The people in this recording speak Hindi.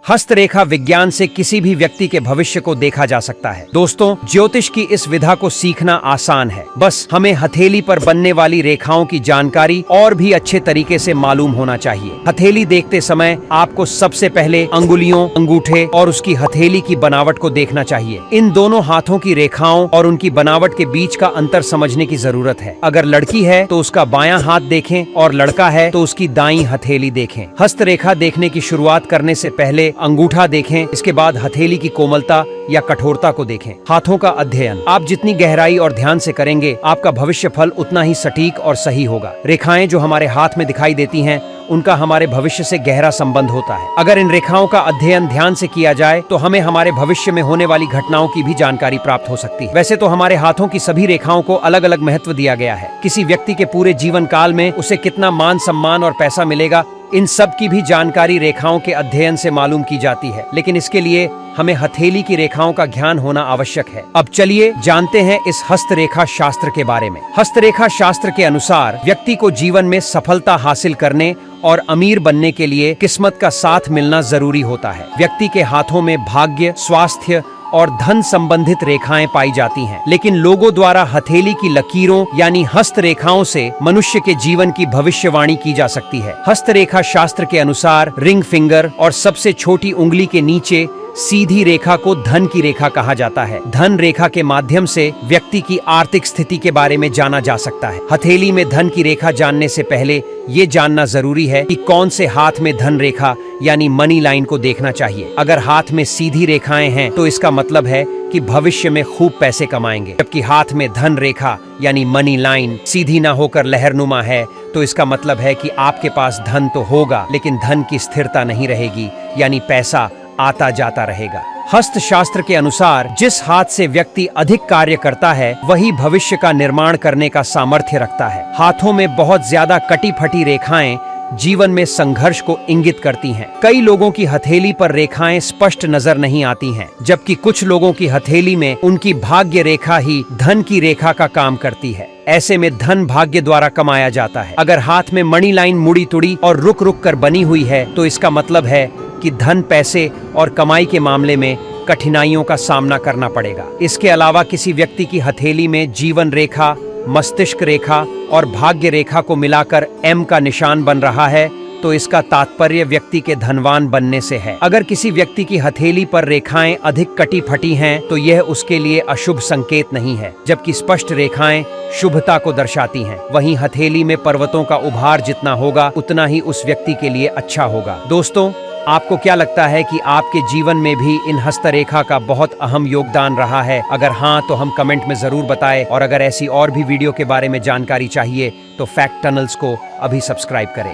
हस्तरेखा विज्ञान से किसी भी व्यक्ति के भविष्य को देखा जा सकता है। दोस्तों, ज्योतिष की इस विधा को सीखना आसान है, बस हमें हथेली पर बनने वाली रेखाओं की जानकारी और भी अच्छे तरीके से मालूम होना चाहिए। हथेली देखते समय आपको सबसे पहले अंगुलियों, अंगूठे और उसकी हथेली की बनावट को देखना चाहिए। इन दोनों हाथों की रेखाओं और उनकी बनावट के बीच का अंतर समझने की जरूरत है। अगर लड़की है तो उसका बायां हाथ देखें और लड़का है तो उसकी दाईं हथेली देखें। हस्तरेखा देखने की शुरुआत करने से पहले अंगूठा देखें, इसके बाद हथेली की कोमलता या कठोरता को देखें। हाथों का अध्ययन आप जितनी गहराई और ध्यान से करेंगे, आपका भविष्य फल उतना ही सटीक और सही होगा। रेखाएं जो हमारे हाथ में दिखाई देती हैं, उनका हमारे भविष्य से गहरा संबंध होता है। अगर इन रेखाओं का अध्ययन ध्यान से किया जाए तो हमें हमारे भविष्य में होने वाली घटनाओं की भी जानकारी प्राप्त हो सकती है। वैसे तो हमारे हाथों की सभी रेखाओं को अलग अलग महत्व दिया गया है। किसी व्यक्ति के पूरे जीवन काल में उसे कितना मान सम्मान और पैसा मिलेगा, इन सब की भी जानकारी रेखाओं के अध्ययन से मालूम की जाती है। लेकिन इसके लिए हमें हथेली की रेखाओं का ज्ञान होना आवश्यक है। अब चलिए जानते हैं इस हस्तरेखा शास्त्र के बारे में। हस्तरेखा शास्त्र के अनुसार व्यक्ति को जीवन में सफलता हासिल करने और अमीर बनने के लिए किस्मत का साथ मिलना जरूरी होता है। व्यक्ति के हाथों में भाग्य, स्वास्थ्य और धन संबंधित रेखाएं पाई जाती हैं, लेकिन लोगों द्वारा हथेली की लकीरों यानी हस्तरेखाओं से मनुष्य के जीवन की भविष्यवाणी की जा सकती है। हस्तरेखा शास्त्र के अनुसार रिंग फिंगर और सबसे छोटी उंगली के नीचे सीधी रेखा को धन की रेखा कहा जाता है। धन रेखा के माध्यम से व्यक्ति की आर्थिक स्थिति के बारे में जाना जा सकता है। हथेली में धन की रेखा जानने से पहले ये जानना जरूरी है कि कौन से हाथ में धन रेखा यानी मनी लाइन को देखना चाहिए। अगर हाथ में सीधी रेखाएं हैं तो इसका मतलब है कि भविष्य में खूब पैसे कमाएंगे, जबकि हाथ में धन रेखा यानी मनी लाइन सीधी ना होकर लहरनुमा है तो इसका मतलब है कि आपके पास धन तो होगा, लेकिन धन की स्थिरता नहीं रहेगी, यानी पैसा आता जाता रहेगा। हस्त शास्त्र के अनुसार जिस हाथ से व्यक्ति अधिक कार्य करता है, वही भविष्य का निर्माण करने का सामर्थ्य रखता है। हाथों में बहुत ज्यादा कटी फटी रेखाएं जीवन में संघर्ष को इंगित करती हैं। कई लोगों की हथेली पर रेखाएं स्पष्ट नजर नहीं आती हैं, जबकि कुछ लोगों की हथेली में उनकी भाग्य रेखा ही धन की रेखा का काम करती है। ऐसे में धन भाग्य द्वारा कमाया जाता है। अगर हाथ में मनी लाइन मुड़ी तुड़ी और रुक रुक कर बनी हुई है तो इसका मतलब है कि धन, पैसे और कमाई के मामले में कठिनाइयों का सामना करना पड़ेगा। इसके अलावा किसी व्यक्ति की हथेली में जीवन रेखा, मस्तिष्क रेखा और भाग्य रेखा को मिलाकर एम का निशान बन रहा है तो इसका तात्पर्य व्यक्ति के धनवान बनने से है। अगर किसी व्यक्ति की हथेली पर रेखाएं अधिक कटी फटी हैं तो यह उसके लिए अशुभ संकेत नहीं है, जबकि स्पष्ट रेखाएं शुभता को दर्शाती हैं। वहीं हथेली में पर्वतों का उभार जितना होगा उतना ही उस व्यक्ति के लिए अच्छा होगा। दोस्तों, आपको क्या लगता है कि आपके जीवन में भी इन हस्तरेखा का बहुत अहम योगदान रहा है? अगर हाँ तो हम कमेंट में जरूर बताएं, और अगर ऐसी और भी वीडियो के बारे में जानकारी चाहिए तो फैक्ट टनल्स को अभी सब्सक्राइब करें।